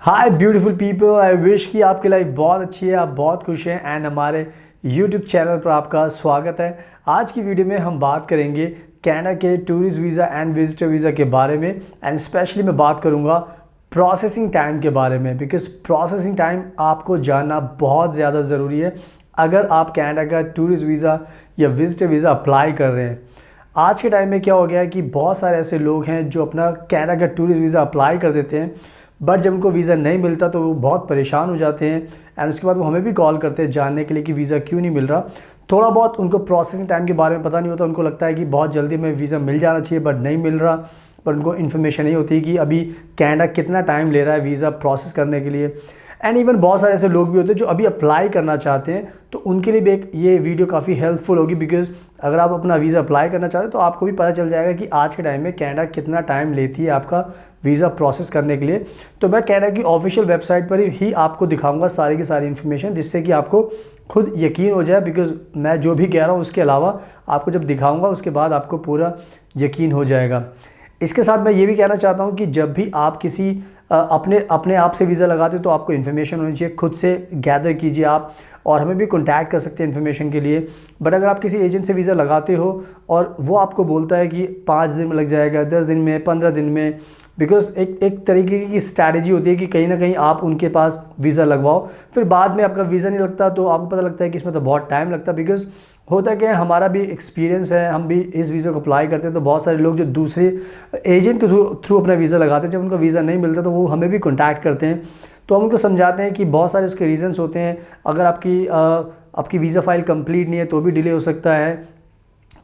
Hi beautiful people, I wish कि आपकी life बहुत अच्छी है, आप बहुत खुश हैं एंड हमारे यूट्यूब चैनल पर आपका स्वागत है। आज की वीडियो में हम बात करेंगे कनाडा के tourist visa and visitor visa के बारे में एंड स्पेशली मैं बात करूंगा प्रोसेसिंग टाइम के बारे में, बिकॉज प्रोसेसिंग टाइम आपको जानना बहुत ज़्यादा ज़रूरी है अगर आप कनाडा का टूरिस्ट वीज़ा या विजिटर वीज़ा अप्लाई कर रहे हैं। आज के टाइम में क्या हो गया है कि बहुत सारे ऐसे लोग हैं जो अपना कनाडा का टूरिस्ट वीज़ा अप्लाई कर देते हैं, बट जब उनको वीज़ा नहीं मिलता तो वो बहुत परेशान हो जाते हैं एंड उसके बाद वो हमें भी कॉल करते हैं जानने के लिए कि वीज़ा क्यों नहीं मिल रहा। थोड़ा बहुत उनको प्रोसेसिंग टाइम के बारे में पता नहीं होता, उनको लगता है कि बहुत जल्दी में वीज़ा मिल जाना चाहिए बट नहीं मिल रहा, पर उनको इन्फॉर्मेशन नहीं होती कि अभी कनाडा कितना टाइम ले रहा है वीज़ा प्रोसेस करने के लिए। एंड इवन बहुत सारे ऐसे लोग भी होते हैं जो अभी अप्लाई करना चाहते हैं, तो उनके लिए भी एक ये वीडियो काफ़ी हेल्पफुल होगी, बिकॉज अगर आप अपना वीज़ा अप्लाई करना चाहते हैं तो आपको भी पता चल जाएगा कि आज के टाइम में कनाडा कितना टाइम लेती है आपका वीज़ा प्रोसेस करने के लिए। तो मैं कनाडा की ऑफिशियल वेबसाइट पर ही आपको दिखाऊंगा सारी की सारी इन्फॉर्मेशन, जिससे कि आपको खुद यकीन हो जाए, बिकॉज मैं जो भी कह रहा हूँ उसके अलावा आपको जब दिखाऊंगा उसके बाद आपको पूरा यकीन हो जाएगा। इसके साथ मैं ये भी कहना चाहता हूँ कि जब भी आप किसी अपने आप से वीज़ा लगाते हो तो आपको इन्फॉर्मेशन होनी चाहिए, खुद से गैदर कीजिए आप, और हमें भी कांटेक्ट कर सकते हैं इन्फॉर्मेशन के लिए। बट अगर आप किसी एजेंट से वीज़ा लगाते हो और वो आपको बोलता है कि 5 दिन में लग जाएगा, 10 दिन में, 15 दिन में, बिकॉज एक तरीके की स्ट्रैटेजी होती है कि कहीं ना कहीं आप उनके पास वीज़ा लगवाओ, फिर बाद में आपका वीज़ा नहीं लगता तो आपको पता लगता है कि इसमें तो बहुत टाइम लगता है। बिकॉज होता क्या है, हमारा भी एक्सपीरियंस है, हम भी इस वीज़ा को अप्लाई करते हैं तो बहुत सारे लोग जो दूसरे एजेंट के थ्रू अपना वीज़ा लगाते हैं, जब उनका वीज़ा नहीं मिलता तो वो हमें भी कॉन्टैक्ट करते हैं, तो हम उनको समझाते हैं कि बहुत सारे उसके रीज़न्स होते हैं। अगर आपकी वीज़ा फ़ाइल कंप्लीट नहीं है तो भी डिले हो सकता है,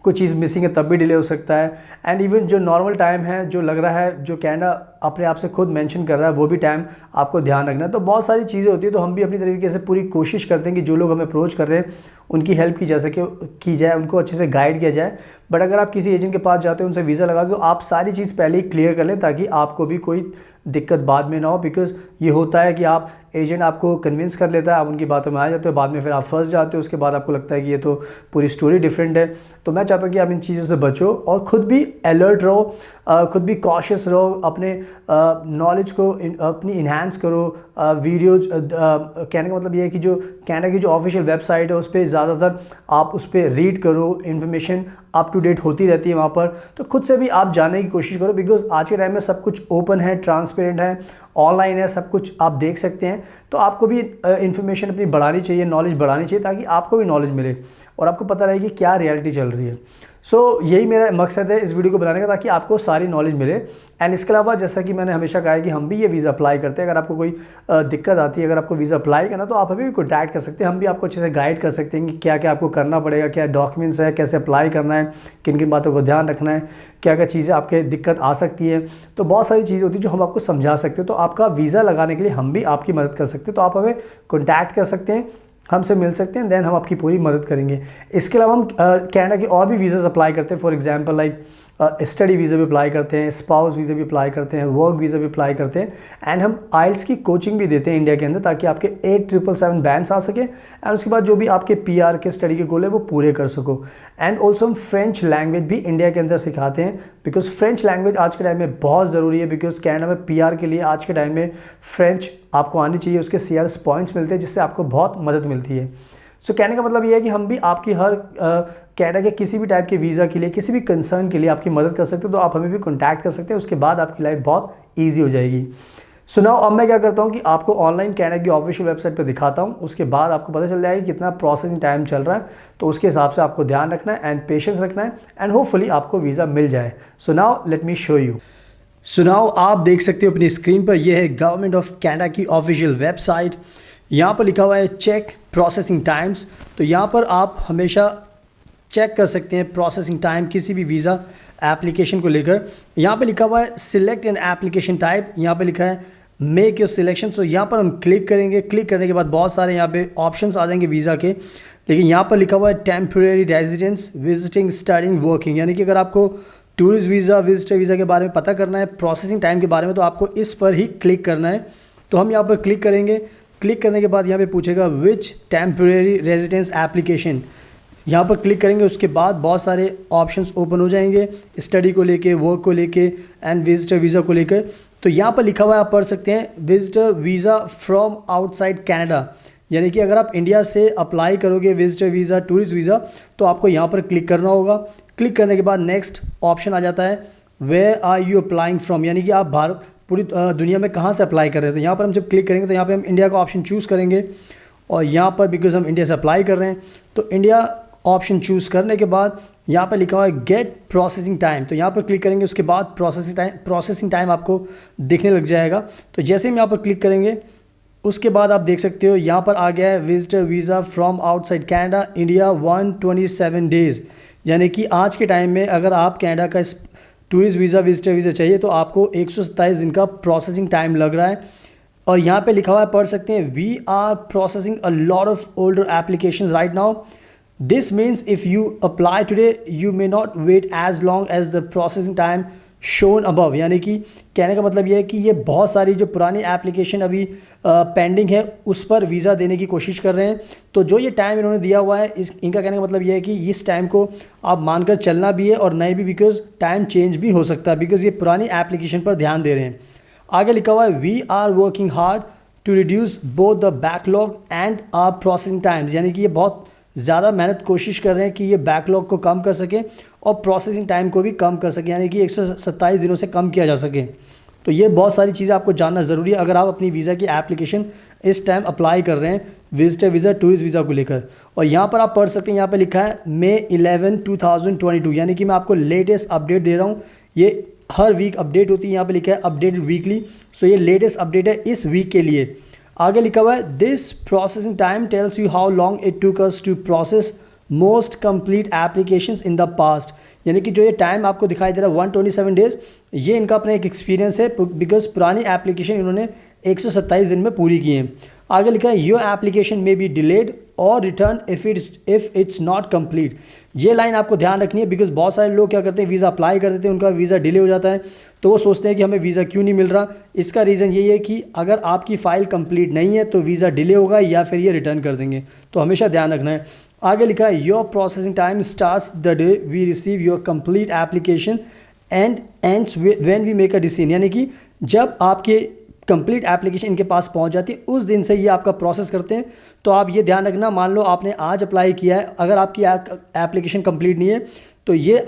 कुछ चीज़ मिसिंग है तब भी डिले हो सकता है, एंड इवन जो नॉर्मल टाइम है जो लग रहा है, जो कनाडा अपने आप से खुद मेंशन कर रहा है, वो भी टाइम आपको ध्यान रखना है। तो बहुत सारी चीज़ें होती है, तो हम भी अपनी तरीके से पूरी कोशिश करते हैं कि जो लोग हमें अप्रोच कर रहे हैं उनकी हेल्प की जाए, उनको अच्छे से गाइड किया जाए। बट अगर आप किसी एजेंट के पास जाते हो, उनसे वीज़ा लगा दो, आप सारी चीज़ पहले ही क्लियर कर लें ताकि आपको भी कोई दिक्कत बाद में ना हो। बिकॉज ये होता है कि आप एजेंट आपको कन्विंस कर लेता है, आप उनकी बातों में आ जाते हो, बाद में फिर आप फंस जाते हो, उसके बाद आपको लगता है कि ये तो पूरी स्टोरी डिफरेंट है। तो मैं चाहता हूँ कि आप इन चीज़ों से बचो और ख़ुद भी अलर्ट रहो, खुद भी कॉशियस रहो, अपने नॉलेज को अपनी इन्हांस करो। वीडियोज कहने का मतलब ये है कि जो कनाडा की जो ऑफिशियल वेबसाइट है उस पर ज़्यादातर आप उस पर रीड करो, इन्फॉर्मेशन अप टू डेट होती रहती है वहाँ पर, तो खुद से भी आप जानने की कोशिश करो। बिकॉज आज के टाइम में सब कुछ ओपन है, ट्रांसपेरेंट है, ऑनलाइन है, सब कुछ आप देख सकते हैं, तो आपको भी इन्फॉर्मेशन अपनी बढ़ानी चाहिए, नॉलेज बढ़ानी चाहिए, ताकि आपको भी नॉलेज मिले और आपको पता रहे कि क्या रियलिटी चल रही है। सो यही मेरा मकसद है इस वीडियो को बनाने का, ताकि आपको सारी नॉलेज मिले। एंड इसके अलावा जैसा कि मैंने हमेशा कहा है कि हम भी ये वीज़ा अप्लाई करते हैं, अगर आपको कोई दिक्कत आती है, अगर आपको वीज़ा अप्लाई करना तो आप अभी भी कॉन्टैक्ट कर सकते हैं, हम भी आपको अच्छे से गाइड कर सकते हैं कि क्या क्या आपको करना पड़ेगा, क्या डॉक्यूमेंट्स है, कैसे अप्लाई करना है, किन किन बातों को ध्यान रखना है, क्या क्या चीज़ें आपके दिक्कत आ सकती है। तो बहुत सारी चीज़ें होती हैं जो हम आपको समझा सकते हैं, तो आपका वीज़ा लगाने के लिए हम भी आपकी मदद कर सकते हैं। तो आप हमें कॉन्टैक्ट कर सकते हैं, हमसे मिल सकते हैं, देन हम आपकी पूरी मदद करेंगे। इसके अलावा हम कनाडा के और भी वीज़ाज़ अप्लाई करते हैं, for example like study visa भी अप्लाई करते हैं, स्पाउस वीज़ा भी अप्लाई करते हैं, वर्क वीज़ा भी अप्लाई करते हैं, एंड हम आइल्स की कोचिंग भी देते हैं इंडिया के अंदर, ताकि आपके 8777 बैंड्स आ सके एंड उसके बाद जो भी आपके PR के स्टडी के गोल है वो पूरे कर सको। एंड ऑल्सो हम फ्रेंच लैंग्वेज भी इंडिया के अंदर सिखाते हैं, बिकॉज फ्रेंच लैंग्वेज आज के टाइम में बहुत ज़रूरी है, बिकॉज कनाडा में PR के लिए आज के टाइम में फ्रेंच आपको आनी चाहिए, उसके CRS पॉइंट्स मिलते हैं जिससे आपको बहुत मदद मिलती है। सो कहने का मतलब ये है कि हम भी आपकी हर कनाडा के किसी भी टाइप के वीज़ा के लिए, किसी भी कंसर्न के लिए आपकी मदद कर सकते हो, तो आप हमें भी कॉन्टैक्ट कर सकते हैं, उसके बाद आपकी लाइफ बहुत ईजी हो जाएगी। सो नाउ अब मैं क्या करता हूँ कि आपको ऑनलाइन कनाडा की ऑफिशियल वेबसाइट पर दिखाता हूँ, उसके बाद आपको पता चल जाएगा कि कितना प्रोसेसिंग टाइम चल रहा है, तो उसके हिसाब से आपको ध्यान रखना है एंड पेशेंस रखना है, एंड होपफुली आपको वीज़ा मिल जाए। So now let me show you. So now आप देख सकते हो अपनी स्क्रीन पर, यह है गवर्नमेंट ऑफ कनाडा की ऑफिशियल वेबसाइट। यहाँ पर लिखा हुआ है चेक प्रोसेसिंग टाइम्स, तो यहाँ पर आप हमेशा चेक कर सकते हैं प्रोसेसिंग टाइम किसी भी वीज़ा एप्लीकेशन को लेकर। यहाँ पे लिखा हुआ है सिलेक्ट एन एप्लीकेशन टाइप, यहाँ पे लिखा है मेक योर सिलेक्शन। तो यहाँ पर हम क्लिक करेंगे, क्लिक करने के बाद बहुत सारे यहाँ पे ऑप्शंस आ जाएंगे वीज़ा के, लेकिन यहाँ पर लिखा हुआ है temporary residence, visiting, studying, working, यानी कि अगर आपको टूरिस्ट वीज़ा, विजिटर वीज़ा के बारे में पता करना है, प्रोसेसिंग टाइम के बारे में, तो आपको इस पर ही क्लिक करना है। तो हम यहाँ पर क्लिक करेंगे, क्लिक करने के बाद यहाँ पे पूछेगा विच टेम्परेरी रेजिडेंस एप्लीकेशन, यहाँ पर क्लिक करेंगे, उसके बाद बहुत सारे ऑप्शंस ओपन हो जाएंगे, स्टडी को लेके, वर्क को लेके एंड विजिटर वीज़ा को लेकर। तो यहाँ पर लिखा हुआ है, आप पढ़ सकते हैं, visitor visa from outside Canada, यानी कि अगर आप इंडिया से अप्लाई करोगे विजिटर वीज़ा, टूरिस्ट वीज़ा, तो आपको यहाँ पर क्लिक करना होगा। क्लिक करने के बाद नेक्स्ट ऑप्शन आ जाता है, where are you applying from, यानी कि आप भारत पूरी दुनिया में कहाँ से अप्लाई कर रहे हैं। तो यहाँ पर हम जब क्लिक करेंगे तो यहाँ पर हम इंडिया का ऑप्शन चूज़ करेंगे, और यहाँ पर बिकॉज हम इंडिया से अप्लाई कर रहे हैं तो इंडिया ऑप्शन चूज़ करने के बाद यहाँ पर लिखा हुआ है गेट प्रोसेसिंग टाइम, तो यहाँ पर क्लिक करेंगे, उसके बाद प्रोसेसिंग टाइम आपको दिखने लग जाएगा। तो जैसे ही हम यहाँ पर क्लिक करेंगे उसके बाद आप देख सकते हो यहाँ पर आ गया है visitor visa from outside Canada India 127 days, यानी कि आज के टाइम में अगर आप कनाडा का टूरिस्ट वीज़ा, विजिटर वीज़ा चाहिए तो आपको 127 दिन का प्रोसेसिंग टाइम लग रहा है। और यहाँ पे लिखा हुआ है, पढ़ सकते हैं, we are processing a lot of older applications right now, this means if you apply today you may not wait as long as the processing time shown above, यानी कि कहने का मतलब ये है कि ये बहुत सारी जो पुरानी एप्लीकेशन अभी पेंडिंग है उस पर वीज़ा देने की कोशिश कर रहे हैं। तो जो ये टाइम इन्होंने दिया हुआ है इनका कहने का मतलब ये है कि इस टाइम को आप मानकर चलना भी है और नहीं भी, बिकॉज टाइम चेंज भी हो सकता है, बिकॉज ये पुरानी एप्लीकेशन पर ध्यान दे रहे हैं। आगे लिखा हुआ है, we are working hard to reduce both the backlog and our processing times, यानी कि ये बहुत ज़्यादा मेहनत कोशिश कर रहे हैं कि ये बैकलॉग को कम कर सकें और प्रोसेसिंग टाइम को भी कम कर सकें, यानी कि 127 दिनों से कम किया जा सके। तो ये बहुत सारी चीज़ें आपको जानना ज़रूरी है अगर आप अपनी वीज़ा की एप्लीकेशन इस टाइम अप्लाई कर रहे हैं विजिटर वीज़ा, टूरिस्ट वीज़ा को लेकर। और यहाँ पर आप पढ़ सकते हैं, यहाँ पर लिखा है May 11, 2022, यानी कि मैं आपको लेटेस्ट अपडेट दे रहा हूँ। ये हर वीक अपडेट होती है, यहाँ पे लिखा है अपडेटेड वीकली, सो ये लेटेस्ट अपडेट है इस वीक के लिए। आगे लिखा हुआ है, this processing time tells you how long it took us to process most complete applications in the past, यानी कि जो ये टाइम आपको दिखाई दे रहा है 127 डेज़, ये इनका अपना एक एक्सपीरियंस है, बिकॉज पुरानी एप्लीकेशन इन्होंने 127 दिन में पूरी की है। आगे लिखा है, your application may be delayed और return if it's not complete, ये लाइन आपको ध्यान रखनी है, बिकॉज बहुत सारे लोग क्या करते हैं, वीज़ा अप्लाई कर देते हैं, उनका वीज़ा डिले हो जाता है, तो वो सोचते हैं कि हमें वीज़ा क्यों नहीं मिल रहा। इसका रीज़न यही है कि अगर आपकी फ़ाइल कंप्लीट नहीं है तो वीज़ा डिले होगा या फिर ये रिटर्न कर देंगे, तो हमेशा ध्यान रखना है। आगे लिखा है, your processing time starts the day we receive your complete application and ends when we make a decision, यानी कि जब आपके कंप्लीट एप्लीकेशन इनके पास पहुंच जाती है उस दिन से ये आपका प्रोसेस करते हैं। तो आप ये ध्यान रखना, मान लो आपने आज अप्लाई किया है, अगर आपकी एप्लीकेशन कंप्लीट नहीं है तो ये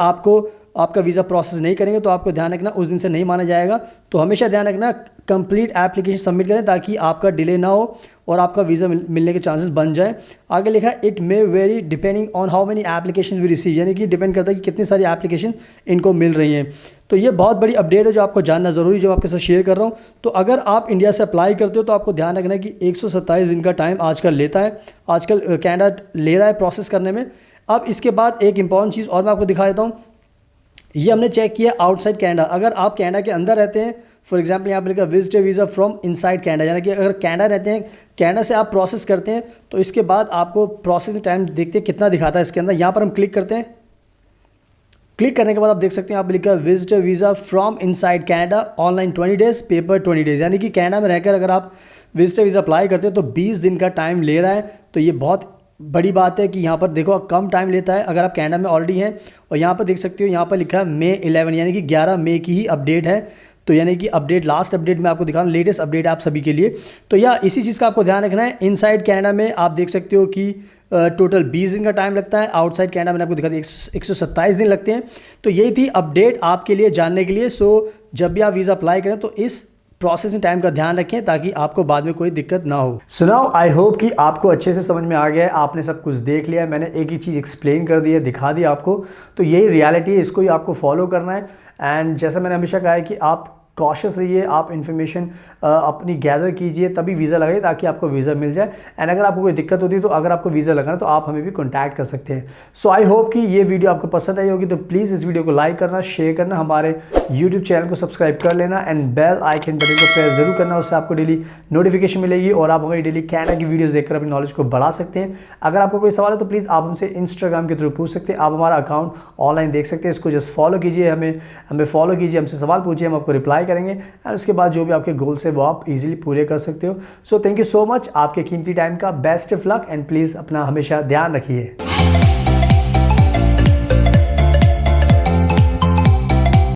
आपका वीज़ा प्रोसेस नहीं करेंगे, तो आपको ध्यान रखना उस दिन से नहीं माना जाएगा। तो हमेशा ध्यान रखना कंप्लीट एप्लीकेशन सबमिट करें ताकि आपका डिले ना हो और आपका वीज़ा मिलने के चांसेस बन जाए। आगे लिखा है, it may vary depending on how many applications we receive, यानी कि डिपेंड करता है कि कितनी सारी एप्लीकेशन इनको मिल रही हैं। तो ये बहुत बड़ी अपडेट है जो आपको जानना ज़रूरी, जो आपके साथ शेयर कर रहा हूँ। तो अगर आप इंडिया से अप्लाई करते हो तो आपको ध्यान रखना है कि 127 दिन का टाइम आजकल लेता है, आजकल कनाडा ले रहा है प्रोसेस करने में। अब इसके बाद एक इंपॉर्टेंट चीज़ और मैं आपको दिखा देता हूँ, ये हमने चेक किया आउटसाइड कनाडा। अगर आप कनाडा के अंदर रहते हैं, फॉर एग्जांपल यहाँ पे लिखा visitor visa from inside Canada, यानी कि अगर कनाडा रहते हैं, कनाडा से आप प्रोसेस करते हैं, तो इसके बाद आपको प्रोसेसिंग टाइम देखते हैं कितना दिखाता है इसके अंदर। यहाँ पर हम क्लिक करते हैं, क्लिक करने के बाद आप देख सकते हैं यहाँ पे लिखा है visitor visa from inside Canada online 20 days, paper 20 days, यानी कि कनाडा में रहकर अगर आप विजिटर वीज़ा अप्लाई करते हो तो 20 दिन का टाइम ले रहा है। तो ये बहुत बड़ी बात है कि यहाँ पर देखो कम टाइम लेता है अगर आप कनाडा में ऑलरेडी हैं। और यहाँ पर देख सकते हो, यहाँ पर लिखा है May 11, यानी कि 11 मई की ही अपडेट है। तो यानी कि अपडेट, लास्ट अपडेट मैं आपको दिखा रहा हूँ, लेटेस्ट अपडेट आप सभी के लिए। तो या इसी चीज़ का आपको ध्यान रखना है। इनसाइड कनाडा में आप देख सकते हो कि टोटल 20 दिन का टाइम लगता है, आउटसाइड कनाडा मैंने आपको दिखा दिया 127 दिन लगते हैं। तो यही थी अपडेट आपके लिए जानने के लिए। सो जब भी आप वीज़ा अप्लाई करें तो इस प्रोसेसिंग टाइम का ध्यान रखें ताकि आपको बाद में कोई दिक्कत ना हो। सो नाउ आई होप कि आपको अच्छे से समझ में आ गया है, आपने सब कुछ देख लिया है, मैंने एक ही चीज़ एक्सप्लेन कर दी है, दिखा दी आपको। तो यही रियलिटी है, इसको ही आपको फॉलो करना है। एंड जैसा मैंने हमेशा कहा है कि आप कॉशियस रहिए, आप इन्फॉर्मेशन अपनी गैदर कीजिए तभी वीज़ा लगाइए ताकि आपको वीज़ा मिल जाए। एंड अगर आपको कोई दिक्कत होती है तो अगर आपको वीज़ा लगाना तो आप हमें भी कॉन्टैक्ट कर सकते हैं। सो आई होप कि ये वीडियो आपको पसंद आई होगी, तो प्लीज़ इस वीडियो को लाइक करना, शेयर करना, हमारे यूट्यूब चैनल को सब्सक्राइब कर लेना एंड बेल आइकन बटन को प्रेस जरूर करना, उससे आपको डेली नोटिफिकेशन मिलेगी और आप हमारी डेली कनाडा की वीडियोज़ देखकर अपनी नॉलेज को बढ़ा सकते हैं। अगर आपको कोई सवाल है तो प्लीज़ आप हमसे इंस्टाग्राम के थ्रू पूछ सकते हैं, आप हमारा अकाउंट ऑनलाइन देख सकते हैं, इसको जस्ट फॉलो कीजिए, हमें फॉलो कीजिए, हमसे सवाल पूछिए, हम आपको रिप्लाई करेंगे। एंड उसके बाद जो भी आपके गोल्स है वो आप इजीली पूरे कर सकते हो। So thank you so much, आपके कीमती टाइम का best of luck and please अपना हमेशा ध्यान रखिए।